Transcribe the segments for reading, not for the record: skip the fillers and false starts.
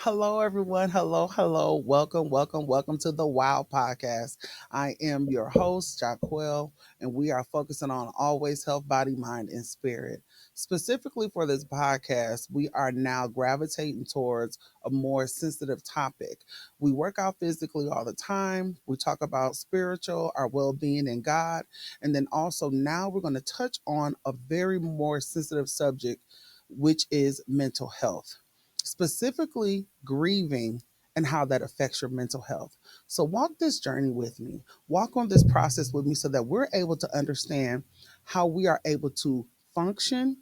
Hello, everyone. Hello, hello. Welcome, welcome, welcome to the WOW Podcast. I am your host, Jaquell, and we are focusing on always health, body, mind, and spirit. Specifically for this podcast, we are now gravitating towards a more sensitive topic. We work out physically all the time. We talk about spiritual, our well being in God. And then also now we're going to touch on a very more sensitive subject, which is mental health, specifically grieving and how that affects your mental health. So, walk this journey with me, walk on this process with me so that we're able to understand how we are able to function,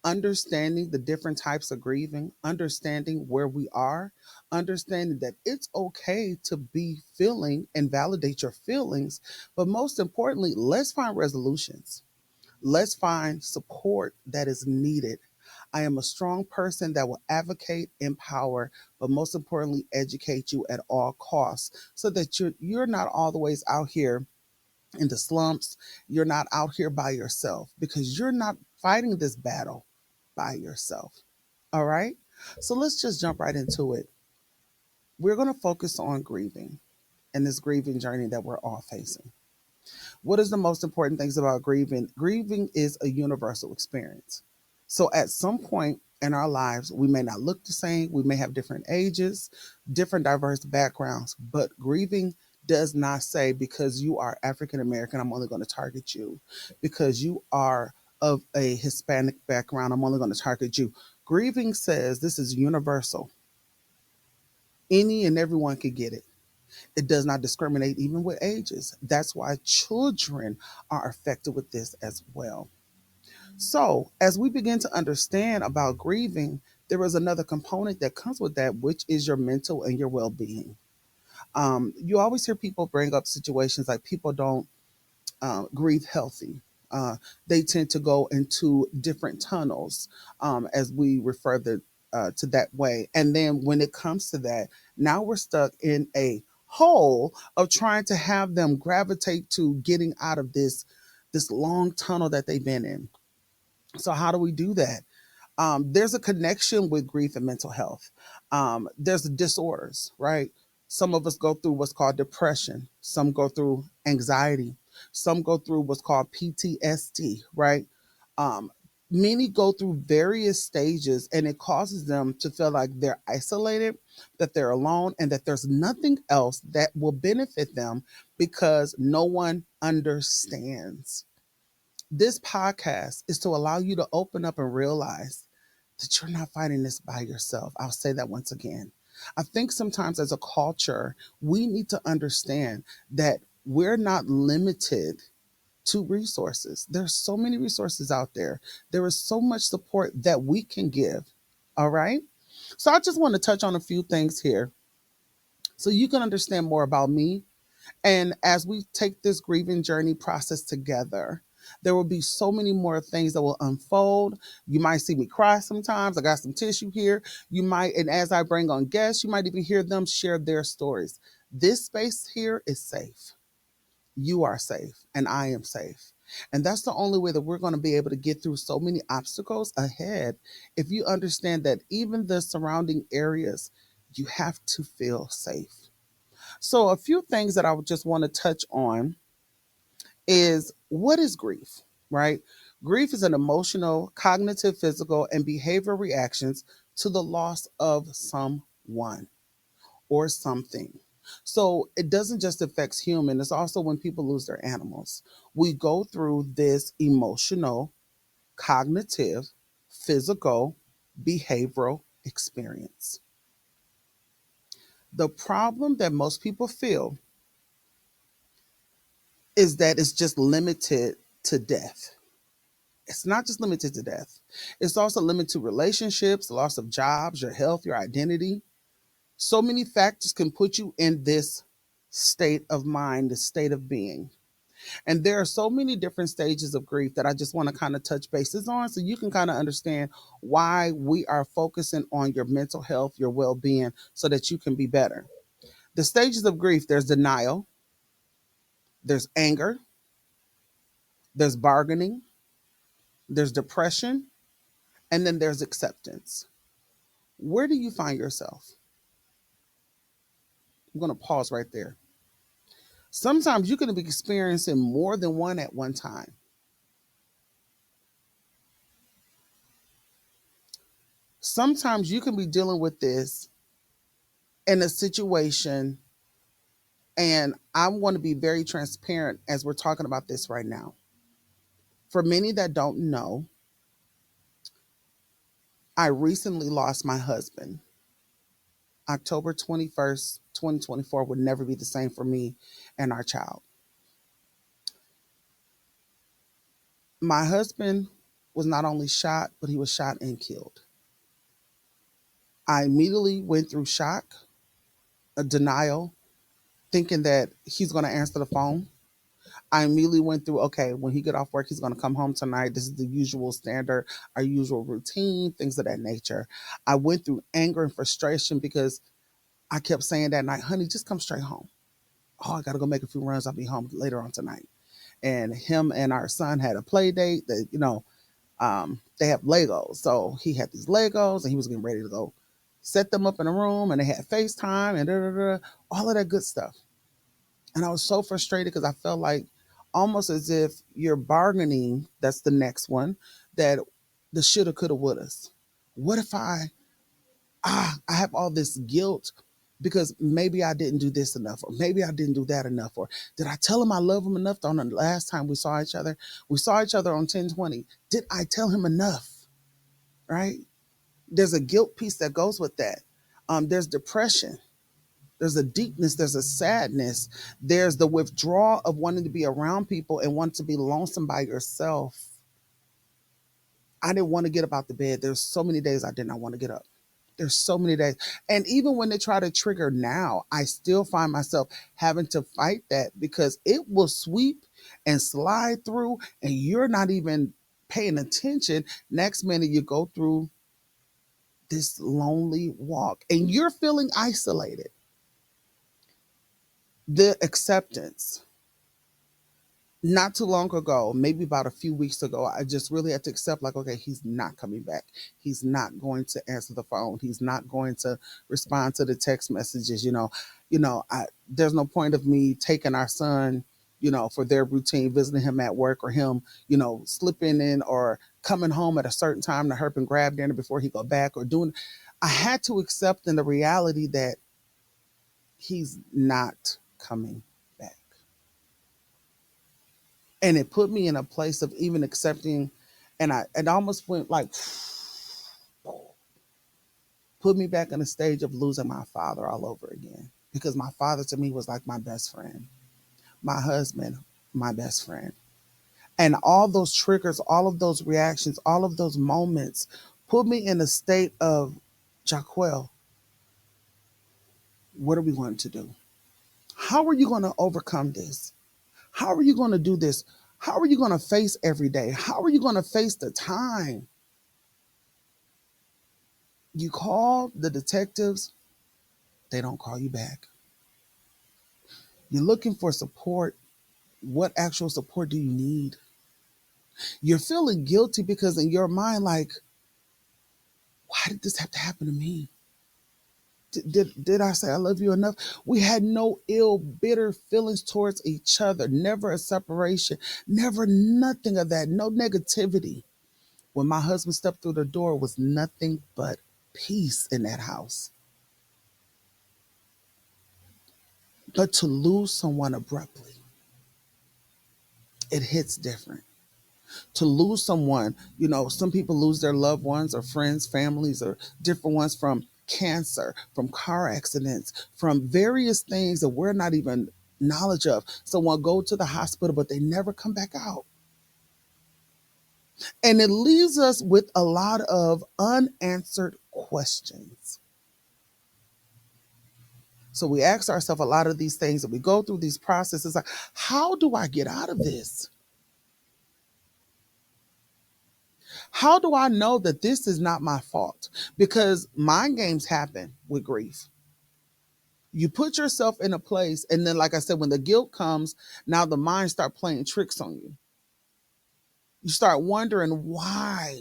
understanding the different types of grieving, understanding where we are, understanding that it's okay to be feeling and validate your feelings. But most importantly, let's find resolutions. Let's find support that is needed. I am a strong person that will advocate, empower, but most importantly, educate you at all costs so that you're not all the ways out here in the slumps. You're not out here by yourself because you're not fighting this battle by yourself. All right? So let's just jump right into it. We're going to focus on grieving and this grieving journey that we're all facing. What is the most important things about grieving? Grieving is a universal experience. So at some point in our lives, we may not look the same, we may have different ages, different diverse backgrounds, but grieving does not say because you are African American, I'm only going to target you. Because you are of a Hispanic background, I'm only going to target you. Grieving says this is universal. Any and everyone can get it. It does not discriminate even with ages. That's why children are affected with this as well. So, as we begin to understand about grieving, there is another component that comes with that, which is your mental and your well being. You always hear people bring up situations like people don't grieve healthy. Uh, they tend to go into different tunnels, as we refer to that way. And then when it comes to that, now we're stuck in a hole of trying to have them gravitate to getting out of this long tunnel that they've been in. So how do we do that? There's a connection with grief and mental health. There's disorders, right? Some of us go through what's called depression. Some go through anxiety. Some go through what's called PTSD, right? Um, Many go through various stages, and it causes them to feel like they're isolated, that they're alone, and that there's nothing else that will benefit them because no one understands. This podcast is to allow you to open up and realize that you're not fighting this by yourself. I'll say that once again. I think sometimes as a culture, we need to understand that we're not limited to resources. There's so many resources out there. There is so much support that we can give. All right. So I just want to touch on a few things here so you can understand more about me, and as we take this grieving journey process together, there will be so many more things that will unfold. You might see me cry sometimes. I got some tissue here. You might, and as I bring on guests, you might even hear them share their stories. This space here is safe. You are safe, and I am safe. And that's the only way that we're going to be able to get through so many obstacles ahead. If you understand that even the surrounding areas, you have to feel safe. So, a few things that I would just want to touch on is what is grief, right? Grief is an emotional, cognitive, physical, and behavioral reactions to the loss of someone or something. So it doesn't just affect human, it's also when people lose their animals. We go through this emotional, cognitive, physical, behavioral experience. The problem that most people feel is that it's just limited to death. It's not just limited to death. It's also limited to relationships, loss of jobs, your health, your identity. So many factors can put you in this state of mind, this state of being. And there are so many different stages of grief that I just want to kind of touch bases on so you can kind of understand why we are focusing on your mental health, your well being, so that you can be better. The stages of grief, there's denial, there's anger, there's bargaining, there's depression, and then there's acceptance. Where do you find yourself? I'm going to pause right there. Sometimes you can be experiencing more than one at one time. Sometimes you can be dealing with this in a situation, and I want to be very transparent as we're talking about this right now. For many that don't know, I recently lost my husband. October 21st, 2024 would never be the same for me and our child. My husband was not only shot, but he was shot and killed. I immediately went through shock, a denial, thinking that he's going to answer the phone. I immediately went through, okay, when he get off work, he's going to come home tonight. This is the usual standard, our usual routine, things of that nature. I went through anger and frustration because I kept saying that night, honey, just come straight home. Oh, I got to go make a few runs. I'll be home later on tonight. And him and our son had a play date that, they have Legos. So he had these Legos and he was getting ready to go set them up in a room, and they had FaceTime and all of that good stuff. And I was so frustrated because I felt like almost as if you're bargaining. That's the next one, that the shoulda, coulda, wouldas. What if I have all this guilt because maybe I didn't do this enough, or maybe I didn't do that enough, or did I tell him I love him enough on the last time we saw each other? We saw each other on 10/20. Did I tell him enough? Right? There's a guilt piece that goes with that. There's depression. There's a deepness. There's a sadness. There's the withdrawal of wanting to be around people and want to be lonesome by yourself. I didn't want to get up out the bed. There's so many days I did not want to get up. There's so many days. And even when they try to trigger now, I still find myself having to fight that because it will sweep and slide through and you're not even paying attention. Next minute you go through this lonely walk and you're feeling isolated. The acceptance. Not too long ago, maybe about a few weeks ago, I just really had to accept, like, okay, he's not coming back. He's not going to answer the phone. He's not going to respond to the text messages. There's no point of me taking our son, for their routine, visiting him at work, or him, slipping in or coming home at a certain time to help and grab dinner before he go back or doing. I had to accept in the reality that he's not coming back. And it put me in a place of even accepting, and it almost went like put me back in a stage of losing my father all over again, because my father to me was like my best friend, my husband, my best friend. And all those triggers, all of those reactions, all of those moments put me in a state of, Jaquell, what are we going to do? How are you going to overcome this? How are you going to do this? How are you going to face every day? How are you going to face the time? You call the detectives, they don't call you back. You're looking for support. What actual support do you need? You're feeling guilty because in your mind, like, why did this have to happen to me? Did I say I love you enough? We had no ill, bitter feelings towards each other, never a separation, never nothing of that, no negativity. When my husband stepped through the door, it was nothing but peace in that house. But to lose someone abruptly, it hits different. To lose someone, some people lose their loved ones or friends, families, or different ones from cancer, from car accidents, from various things that we're not even knowledge of. Someone go to the hospital, but they never come back out. And it leaves us with a lot of unanswered questions. So we ask ourselves a lot of these things, and we go through these processes like, how do I get out of this? How do I know that this is not my fault? Because mind games happen with grief. You put yourself in a place, and then, like I said, when the guilt comes, now the mind start playing tricks on you. You start wondering why.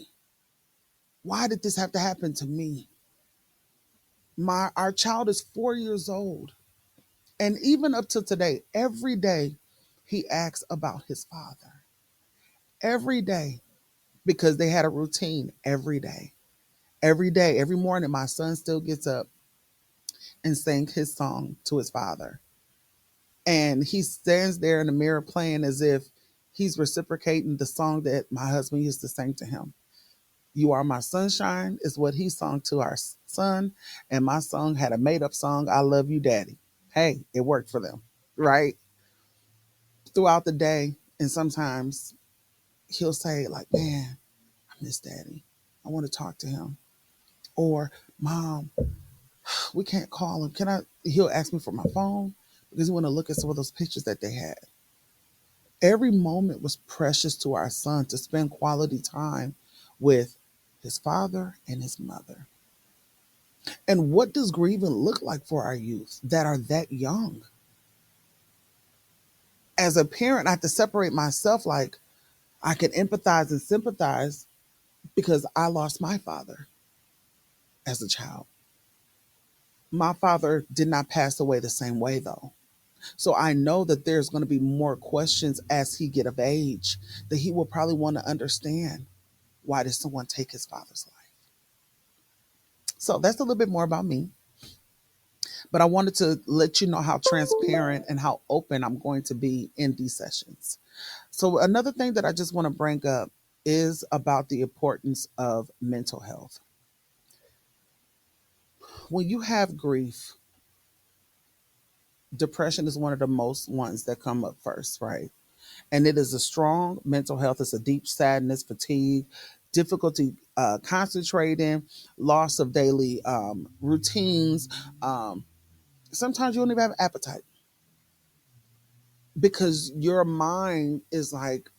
Why did this have to happen to me? Our child is 4 years old. And even up to today, every day he asks about his father. Every day. Because they had a routine every day. Every day, every morning, my son still gets up and sings his song to his father. And he stands there in the mirror playing as if he's reciprocating the song that my husband used to sing to him. You Are My Sunshine is what he sung to our son. And my son had a made up song, I Love You, Daddy. Hey, it worked for them, right? Throughout the day. And sometimes he'll say, like, man, I miss Daddy. I want to talk to him. Or, Mom, we can't call him. Can I? He'll ask me for my phone because he want to look at some of those pictures that they had. Every moment was precious to our son to spend quality time with his father and his mother. And what does grieving look like for our youth that are that young? As a parent, I have to separate myself. Like, I can empathize and sympathize because I lost my father as a child. My father did not pass away the same way, though. So I know that there's going to be more questions as he get of age that he will probably want to understand, why did someone take his father's life? So that's a little bit more about me. But I wanted to let you know how transparent and how open I'm going to be in these sessions. So another thing that I just want to bring up is about the importance of mental health. When you have grief, depression is one of the most ones that come up first, right? And it is a strong mental health. It's a deep sadness, fatigue, difficulty concentrating, loss of daily routines. Um, Sometimes you don't even have appetite because your mind is like,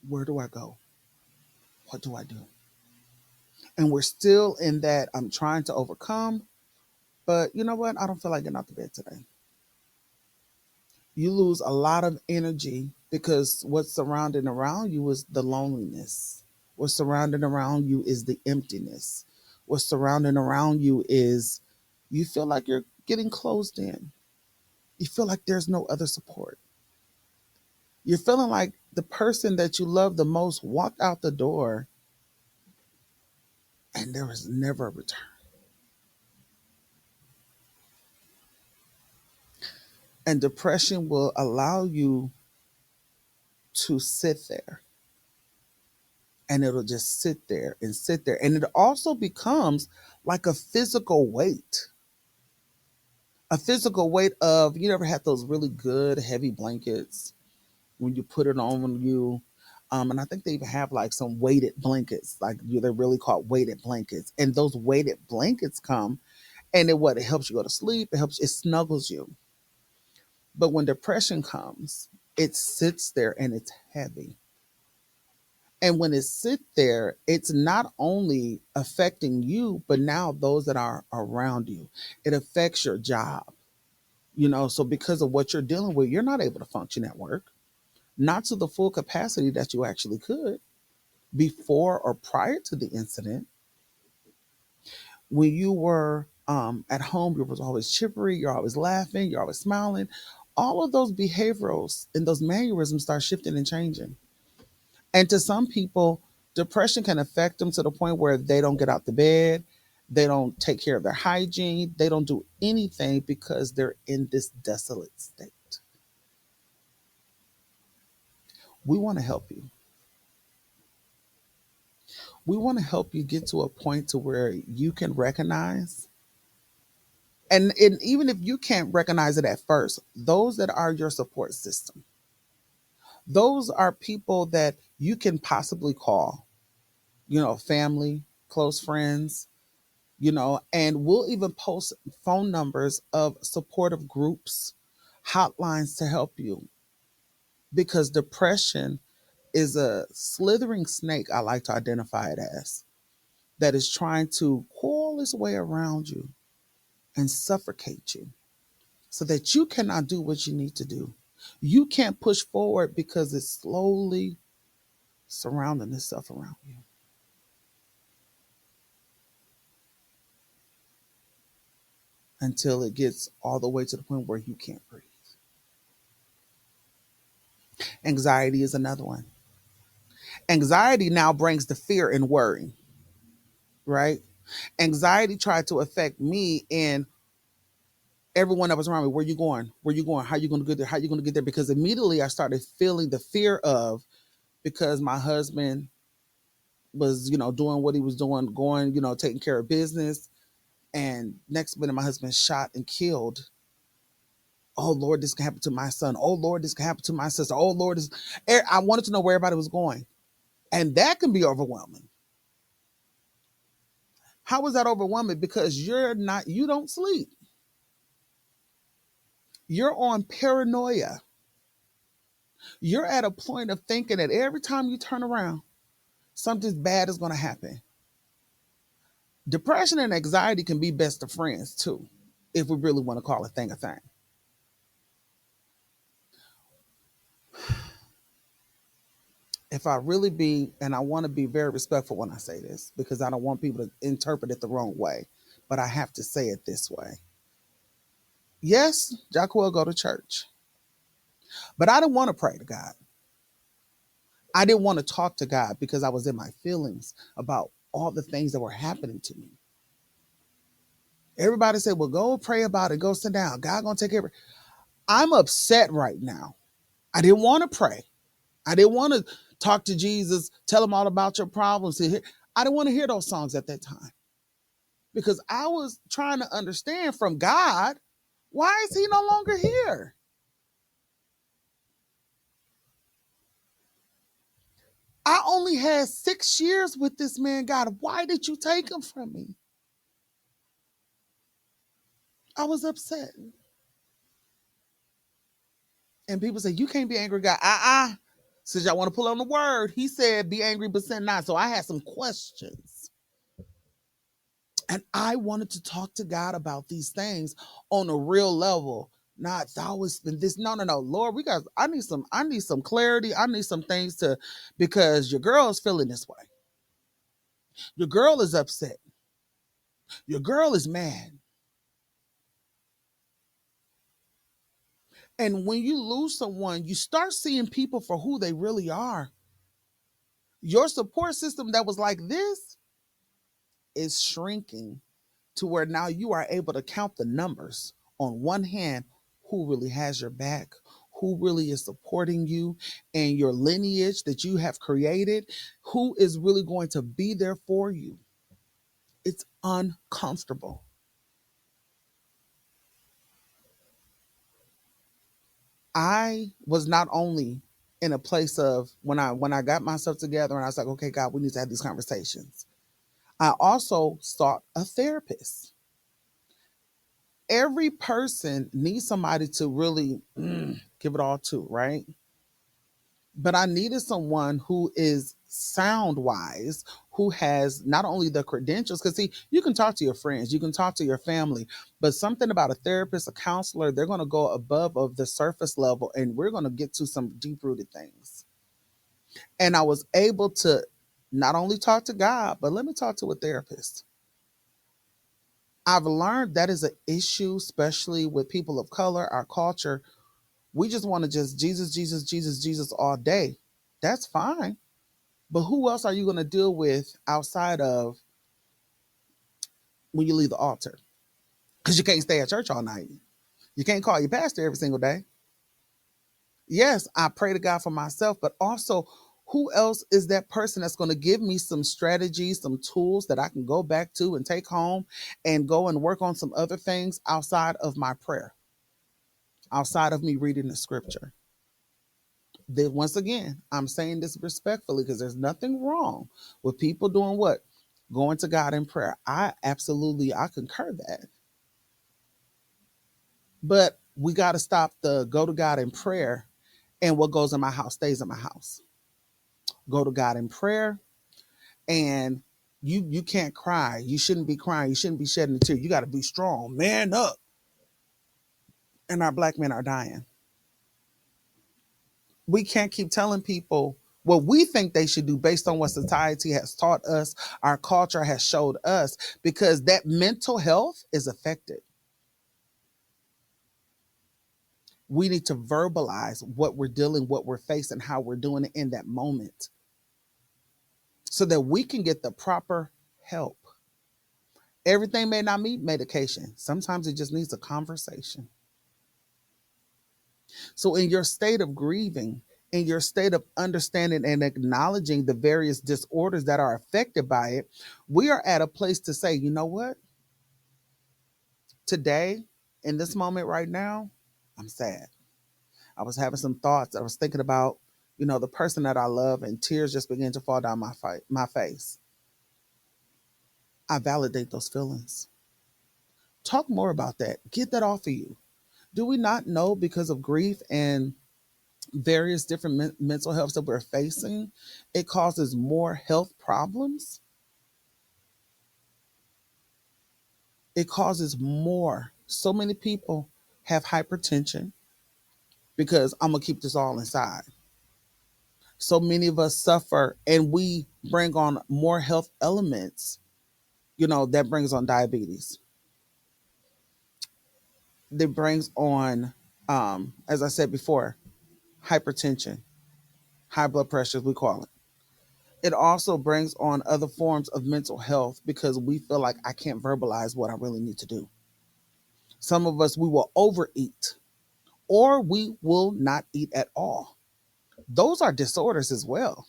where do I go? What do I do? And we're still in that I'm trying to overcome, but you know what? I don't feel like getting out the bed today. You lose a lot of energy because what's surrounding around you is the loneliness. What's surrounding around you is the emptiness. What's surrounding around you is you feel like you're getting closed in. You feel like there's no other support. You're feeling like the person that you love the most walked out the door and there was never a return. And depression will allow you to sit there, and it'll just sit there and sit there. And it also becomes like a physical weight of, you ever had those really good heavy blankets when you put it on you? And I think they even have like some weighted blankets, like they're really called weighted blankets. And those weighted blankets come, and it helps you go to sleep. It snuggles you. But when depression comes, it sits there and it's heavy. And when it sits there, it's not only affecting you, but now those that are around you. It affects your job, so because of what you're dealing with, you're not able to function at work, not to the full capacity that you actually could before or prior to the incident. When you were at home, you was always chippery, you're always laughing, you're always smiling. All of those behaviorals and those mannerisms start shifting and changing. And to some people, depression can affect them to the point where they don't get out the bed, they don't take care of their hygiene, they don't do anything because they're in this desolate state. We want to help you. We want to help you get to a point to where you can recognize, and even if you can't recognize it at first, those that are your support system, those are people that you can possibly call, family, close friends, and we'll even post phone numbers of supportive groups, hotlines to help you, because depression is a slithering snake, I like to identify it as, that is trying to coil its way around you and suffocate you so that you cannot do what you need to do. You can't push forward because it's slowly surrounding itself around you. until it gets all the way to the point where you can't breathe. Anxiety is another one. Anxiety now brings the fear and worry, right? Anxiety tried to affect me and everyone that was around me. Where you going? Where you going? How you going to get there? How you going to get there? Because immediately I started feeling the fear of, because my husband was, doing what he was doing, going, taking care of business. And next minute, my husband shot and killed. Oh Lord, this can happen to my son. Oh Lord, this can happen to my sister. Oh Lord, this. I wanted to know where everybody was going, and that can be overwhelming. How is that overwhelming? Because you don't sleep. You're on paranoia. You're at a point of thinking that every time you turn around, something bad is going to happen. Depression and anxiety can be best of friends too, if we really want to call a thing a thing. If I really be, and I want to be very respectful when I say this, because I don't want people to interpret it the wrong way, but I have to say it this way. Yes, Jaquell go to church, but I didn't want to pray to God. I didn't want to talk to God because I was in my feelings about all the things that were happening to me. Everybody said, well, go pray about it. Go sit down. God gonna take care of it. I'm upset right now. I didn't want to pray. I didn't want to talk to Jesus, tell him all about your problems. I didn't want to hear those songs at that time because I was trying to understand from God, why is he no longer here? I only had 6 years with this man, God. Why did you take him from me? I was upset. And people say, you can't be angry, God. Since y'all want to pull on the word, he said, be angry, but sin not. So I had some questions. And I wanted to talk to God about these things on a real level. Not always been this. No, no, no. Lord, I need some clarity. I need some things because your girl is feeling this way. Your girl is upset. Your girl is mad. And when you lose someone, you start seeing people for who they really are. Your support system that was like this is shrinking to where now you are able to count the numbers on one hand, who really has your back, who really is supporting you and your lineage that you have created, who is really going to be there for you. It's uncomfortable. I was not only in a place of when I got myself together and I was like, okay, God, we need to have these conversations. I also sought a therapist. Every person needs somebody to really give it all to, right? But I needed someone who is sound wise, who has not only the credentials, because see, you can talk to your friends, you can talk to your family, but something about a therapist, a counselor, they're going to go above of the surface level and we're going to get to some deep rooted things. And I was able to not only talk to God, but let me talk to a therapist. I've learned that is an issue, especially with people of color, our culture. We just want to just Jesus, Jesus, Jesus, Jesus all day. That's fine. But who else are you going to deal with outside of when you leave the altar? Because you can't stay at church all night. You can't call your pastor every single day. Yes, I pray to God for myself, but also who else is that person that's going to give me some strategies, some tools that I can go back to and take home and go and work on some other things outside of my prayer, outside of me reading the scripture? Then once again, I'm saying this respectfully because there's nothing wrong with people doing what? Going to God in prayer. I concur that. But we got to stop the go to God in prayer and what goes in my house stays in my house. Go to God in prayer and you can't cry. You shouldn't be crying. You shouldn't be shedding a tear. You got to be strong. Man up. And our black men are dying. We can't keep telling people what we think they should do based on what society has taught us, our culture has showed us, because that mental health is affected. We need to verbalize what we're dealing, what we're facing, how we're doing it in that moment so that we can get the proper help. Everything may not need medication. Sometimes it just needs a conversation. So, in your state of grieving, in your state of understanding and acknowledging the various disorders that are affected by it, we are at a place to say, you know what? Today, in this moment right now, I'm sad. I was having some thoughts. I was thinking about, the person that I love, and tears just began to fall down my face. I validate those feelings. Talk more about that. Get that off of you. Do we not know because of grief and various different mental health that we're facing, it causes more health problems? It causes more. So many people have hypertension because I'm going to keep this all inside. So many of us suffer and we bring on more health elements, that brings on diabetes. That brings on, as I said before, hypertension, high blood pressure, as we call it. It also brings on other forms of mental health because we feel like I can't verbalize what I really need to do. Some of us, we will overeat or we will not eat at all. Those are disorders as well.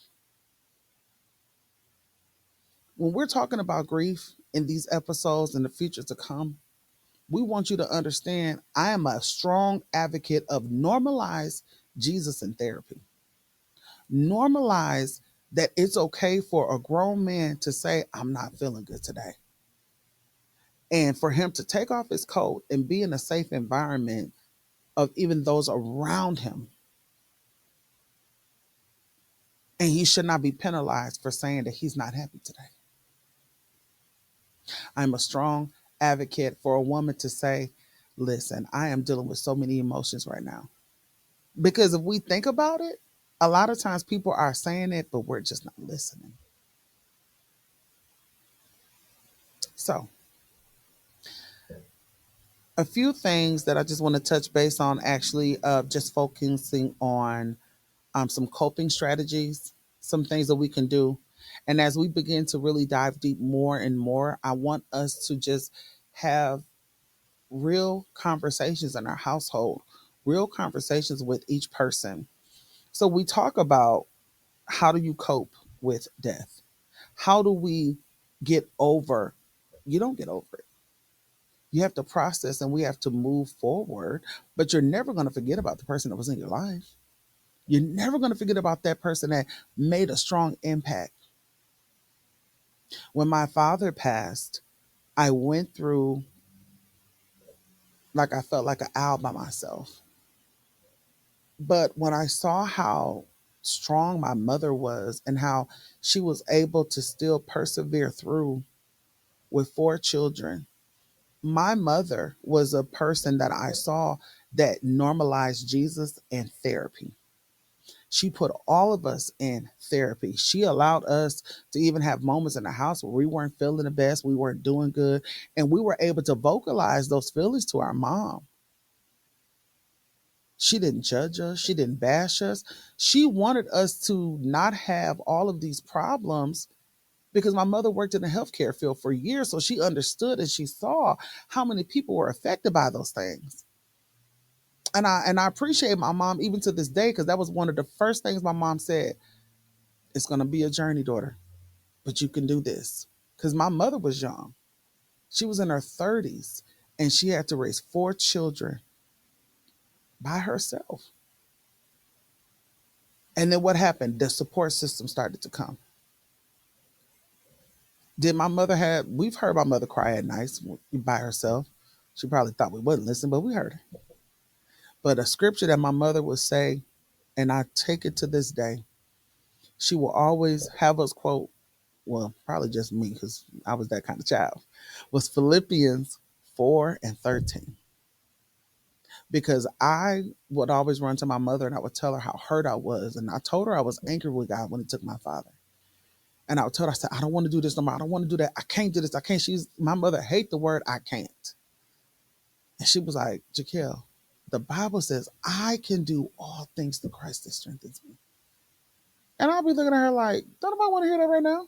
When we're talking about grief in these episodes and the future to come, we want you to understand I am a strong advocate of normalize Jesus in therapy. Normalize that it's okay for a grown man to say, I'm not feeling good today. And for him to take off his coat and be in a safe environment of even those around him. And he should not be penalized for saying that he's not happy today. I'm a strong advocate for a woman to say, listen, I am dealing with so many emotions right now. Because if we think about it, a lot of times people are saying it, but we're just not listening. So, a few things that I just want to touch base on, actually, just focusing on some coping strategies, some things that we can do. And as we begin to really dive deep more and more, I want us to just have real conversations in our household, real conversations with each person. So we talk about how do you cope with death? How do we get over? You don't get over it. You have to process and we have to move forward, but you're never going to forget about the person that was in your life. You're never going to forget about that person that made a strong impact. When my father passed, I went through, like, I felt like an owl by myself. But when I saw how strong my mother was and how she was able to still persevere through with 4 children, my mother was a person that I saw that normalized Jesus and therapy. She put all of us in therapy. She allowed us to even have moments in the house where we weren't feeling the best, we weren't doing good, and we were able to vocalize those feelings to our mom. She didn't judge us, she didn't bash us. She wanted us to not have all of these problems because my mother worked in the healthcare field for years, so she understood and she saw how many people were affected by those things. And I appreciate my mom even to this day because that was one of the first things my mom said. It's going to be a journey, daughter, but you can do this. Because my mother was young. She was in her 30s and she had to raise 4 children by herself. And then what happened? The support system started to come. Did my mother have, we've heard my mother cry at nights by herself. She probably thought we wouldn't listen, but we heard her. But a scripture that my mother would say, and I take it to this day, she will always have us quote, well, probably just me because I was that kind of child, was Philippians 4:13. Because I would always run to my mother and I would tell her how hurt I was. And I told her I was angry with God when he took my father. And I would tell her, I said, I don't want to do this no more. I don't want to do that. I can't do this. I can't. My mother hate the word I can't. And she was like, Jaquell, the Bible says, I can do all things through Christ that strengthens me. And I'll be looking at her like, don't nobody want to hear that right now?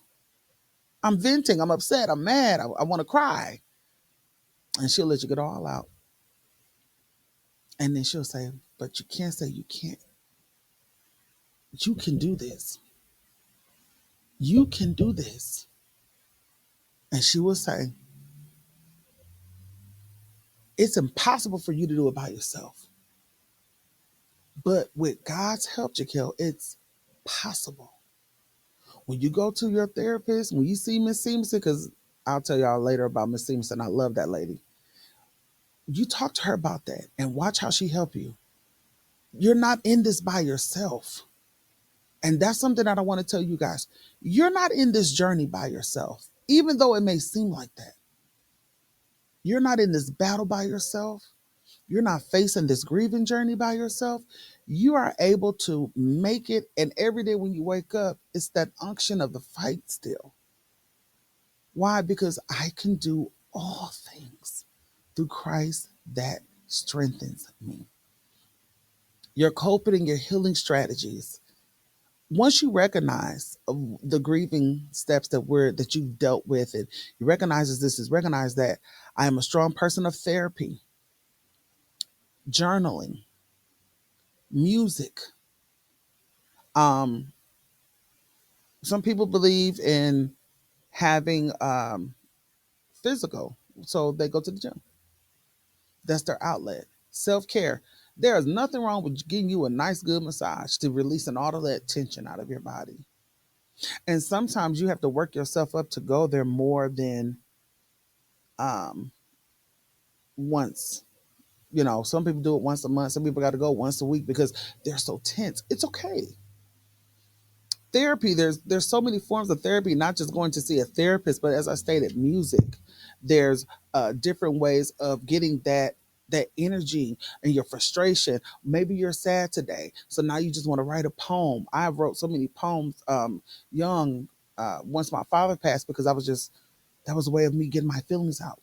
I'm venting, I'm upset, I'm mad, I want to cry. And she'll let you get all out. And then she'll say, but you can't say you can't. You can do this. You can do this. And she will say, it's impossible for you to do it by yourself. But with God's help, Jaquell, it's possible. When you go to your therapist, when you see Miss Seamson, because I'll tell y'all later about Miss Seamson, I love that lady. You talk to her about that and watch how she help you. You're not in this by yourself. And that's something that I want to tell you guys. You're not in this journey by yourself, even though it may seem like that. You're not in this battle by yourself. You're not facing this grieving journey by yourself. You are able to make it. And every day when you wake up, it's that unction of the fight still. Why? Because I can do all things through Christ that strengthens me. Your coping and your healing strategies. Once you recognize the grieving steps that you've dealt with, and you recognize recognize that I am a strong person of therapy, journaling, music. Um, some people believe in having physical, so they go to the gym. That's their outlet. Self care. There is nothing wrong with getting you a nice, good massage to releasing all of that tension out of your body. And sometimes you have to work yourself up to go there more than um, once. You know, some people do it once a month. Some people got to go once a week because they're so tense. It's okay. Therapy, there's so many forms of therapy, not just going to see a therapist, but as I stated, music. There's different ways of getting that energy and your frustration. Maybe you're sad today, so now you just want to write a poem. I wrote so many poems young once my father passed, because that was a way of me getting my feelings out.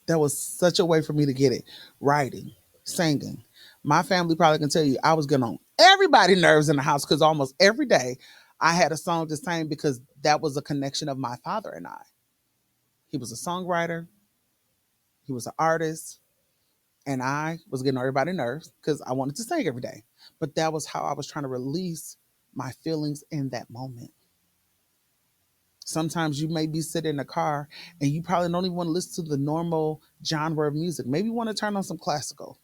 That was such a way for me to get it. Writing, singing. My family probably can tell you I was getting on everybody's nerves in the house, because almost every day I had a song to sing, because that was a connection of my father and I. He was a songwriter, he was an artist, and I was getting on everybody's nerves because I wanted to sing every day. But that was how I was trying to release my feelings in that moment. Sometimes you may be sitting in a car and you probably don't even want to listen to the normal genre of music. Maybe you want to turn on some classical.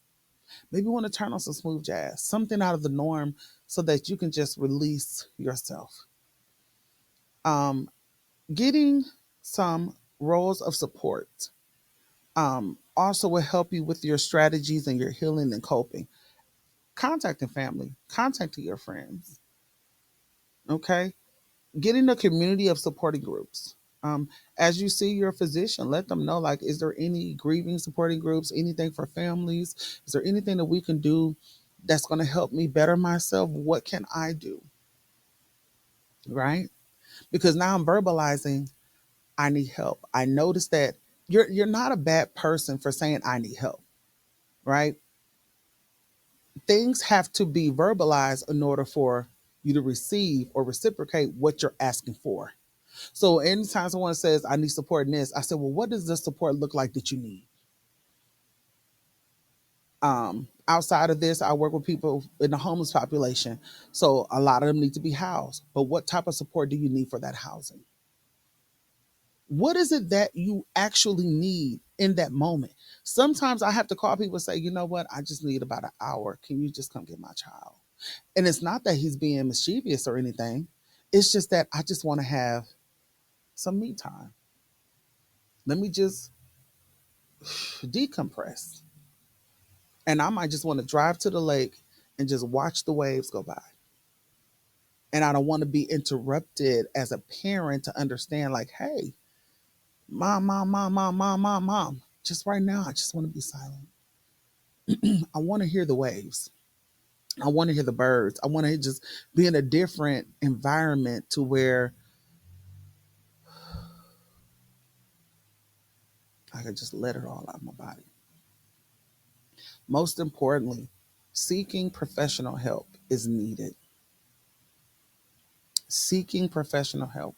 Maybe you want to turn on some smooth jazz, something out of the norm, so that you can just release yourself. Um, Getting some roles of support also will help you with your strategies and your healing and coping. Contacting family, contacting your friends, okay? Getting a community of supporting groups. As you see your physician, let them know, like, is there any grieving supporting groups, anything for families? Is there anything that we can do that's going to help me better myself? What can I do? Right? Because now I'm verbalizing, I need help. I notice that you're not a bad person for saying I need help, right? Things have to be verbalized in order for you to receive or reciprocate what you're asking for. So anytime someone says, I need support in this, I said, well, what does the support look like that you need? Outside of this, I work with people in the homeless population. So a lot of them need to be housed. But what type of support do you need for that housing? What is it that you actually need in that moment? Sometimes I have to call people and say, you know what? I just need about an hour. Can you just come get my child? And it's not that he's being mischievous or anything. It's just that I just want to have some me time. Let me just decompress. And I might just want to drive to the lake and just watch the waves go by. And I don't want to be interrupted as a parent to understand, like, hey, mom. Just right now, I just want to be silent. I want to hear the waves. I want to hear the birds. I want to just be in a different environment to where I could just let it all out of my body. Most importantly, seeking professional help is needed. Seeking professional help.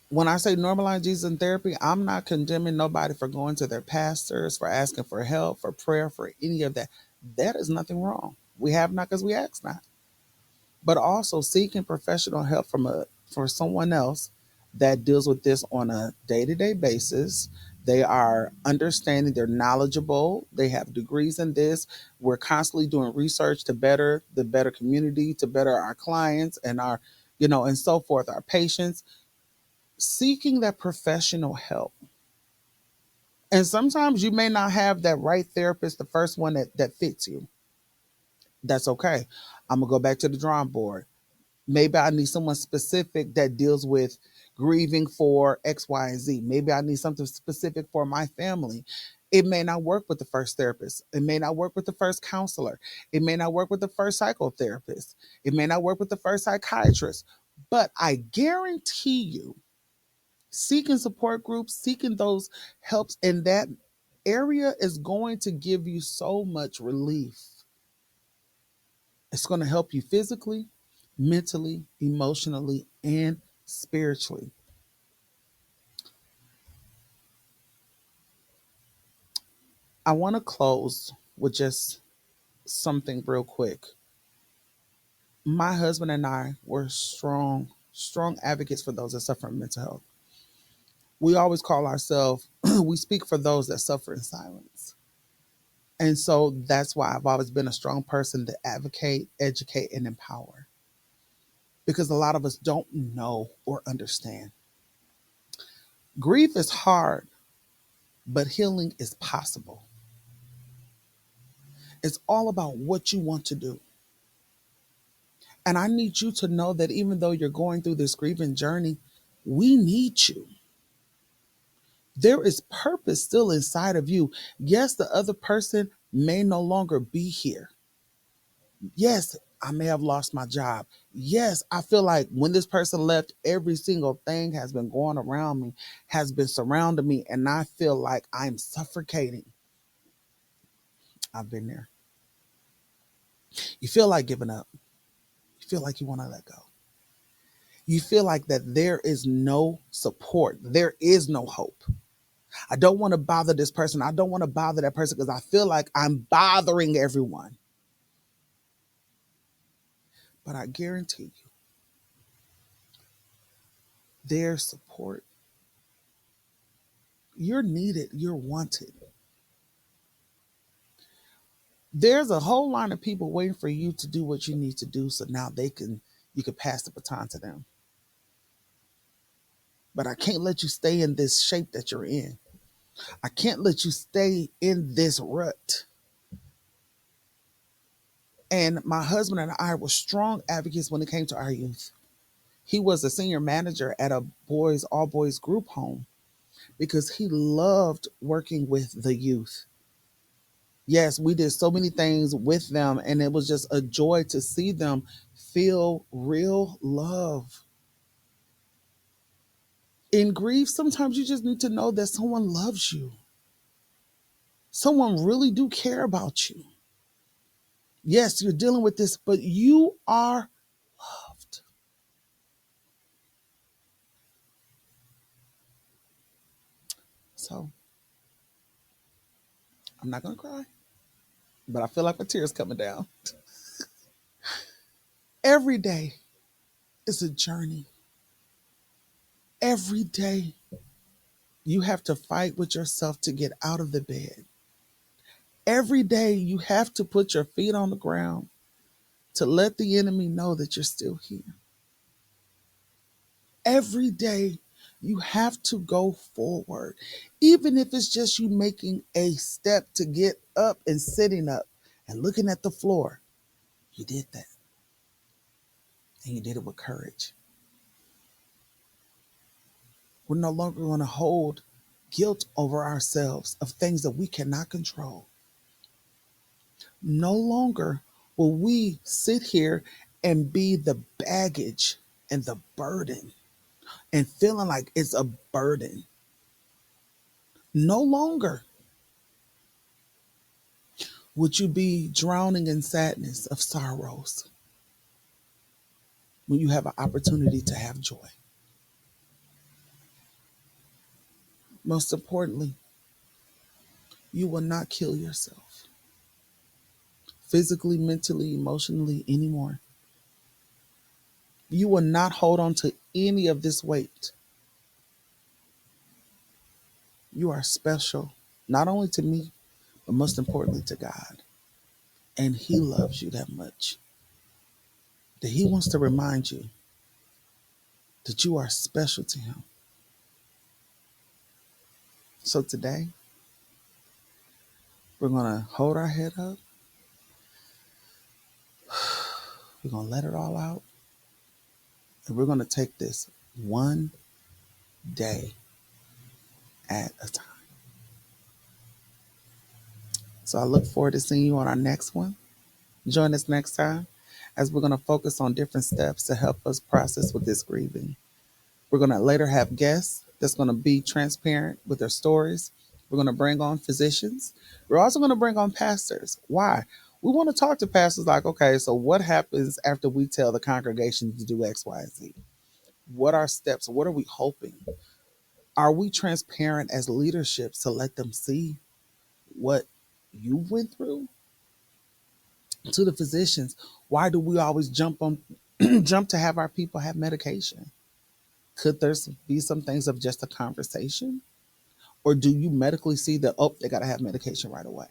When I say normalize Jesus in therapy, I'm not condemning nobody for going to their pastors, for asking for help, for prayer, for any of that. That is nothing wrong. We have not because we ask not. But also seeking professional help for someone else that deals with this on a day-to-day basis. They are understanding, they're knowledgeable, they have degrees in this. We're constantly doing research to better the better community, to better our clients and our, and so forth, our patients. Seeking that professional help. And sometimes you may not have that right therapist, the first one that fits you. That's okay. I'm gonna go back to the drawing board. Maybe I need someone specific that deals with grieving for X, Y, and Z. Maybe I need something specific for my family. It may not work with the first therapist. It may not work with the first counselor. It may not work with the first psychotherapist. It may not work with the first psychiatrist. But I guarantee you, seeking support groups, seeking those helps in that area is going to give you so much relief. It's going to help you physically, mentally, emotionally, and spiritually. I want to close with just something real quick. My husband and I were strong advocates for those that suffer from mental health. We always call ourselves, we speak for those that suffer in silence. And so that's why I've always been a strong person to advocate, educate, and empower. Because a lot of us don't know or understand. Grief is hard, but healing is possible. It's all about what you want to do. And I need you to know that even though you're going through this grieving journey, we need you. There is purpose still inside of you. Yes, the other person may no longer be here. Yes, I may have lost my job. Yes, I feel like when this person left, every single thing has been going around me, has been surrounding me, and I feel like I'm suffocating. I've been there. You feel like giving up. You feel like you want to let go. You feel like that there is no support. There is no hope. I don't want to bother this person. I don't want to bother that person because I feel like I'm bothering everyone. But I guarantee you, their support, you're needed, you're wanted. There's a whole line of people waiting for you to do what you need to do so now you can pass the baton to them. But I can't let you stay in this shape that you're in. I can't let you stay in this rut. And my husband and I were strong advocates when it came to our youth. He was a senior manager at a all boys group home because he loved working with the youth. Yes, we did so many things with them, and it was just a joy to see them feel real love. In grief, sometimes you just need to know that someone loves you. Someone really do care about you. Yes, you're dealing with this, but you are loved. So I'm not going to cry, but I feel like my tears coming down. Every day is a journey. Every day you have to fight with yourself to get out of the bed. Every day you have to put your feet on the ground to let the enemy know that you're still here. Every day you have to go forward, even if it's just you making a step to get up and sitting up and looking at the floor. You did that, and you did it with courage. We're no longer going to hold guilt over ourselves of things that we cannot control. No longer will we sit here and be the baggage and the burden and feeling like it's a burden. No longer would you be drowning in sadness of sorrows when you have an opportunity to have joy. Most importantly, you will not kill yourself physically, mentally, emotionally anymore. You will not hold on to any of this weight. You are special, not only to me, but most importantly to God. And He loves you that much that He wants to remind you that you are special to Him. So today, we're going to hold our head up. We're going to let it all out. And we're going to take this one day at a time. So I look forward to seeing you on our next one. Join us next time as we're going to focus on different steps to help us process with this grieving. We're going to later have guests that's going to be transparent with their stories. We're going to bring on physicians. We're also going to bring on pastors. Why? We want to talk to pastors like, okay, so what happens after we tell the congregation to do X, Y, and Z? What are steps? What are we hoping? Are we transparent as leaderships to let them see what you went through? To the physicians, why do we always jump on jump to have our people have medication? Could there be some things of just a conversation? Or do you medically see that, oh, they got to have medication right away?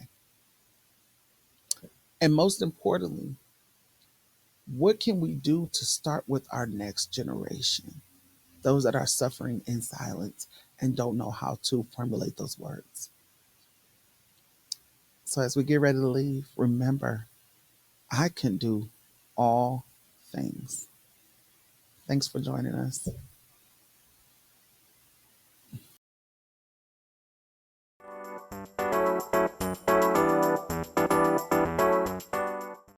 And most importantly, what can we do to start with our next generation? Those that are suffering in silence and don't know how to formulate those words. So as we get ready to leave, remember, I can do all things. Thanks for joining us.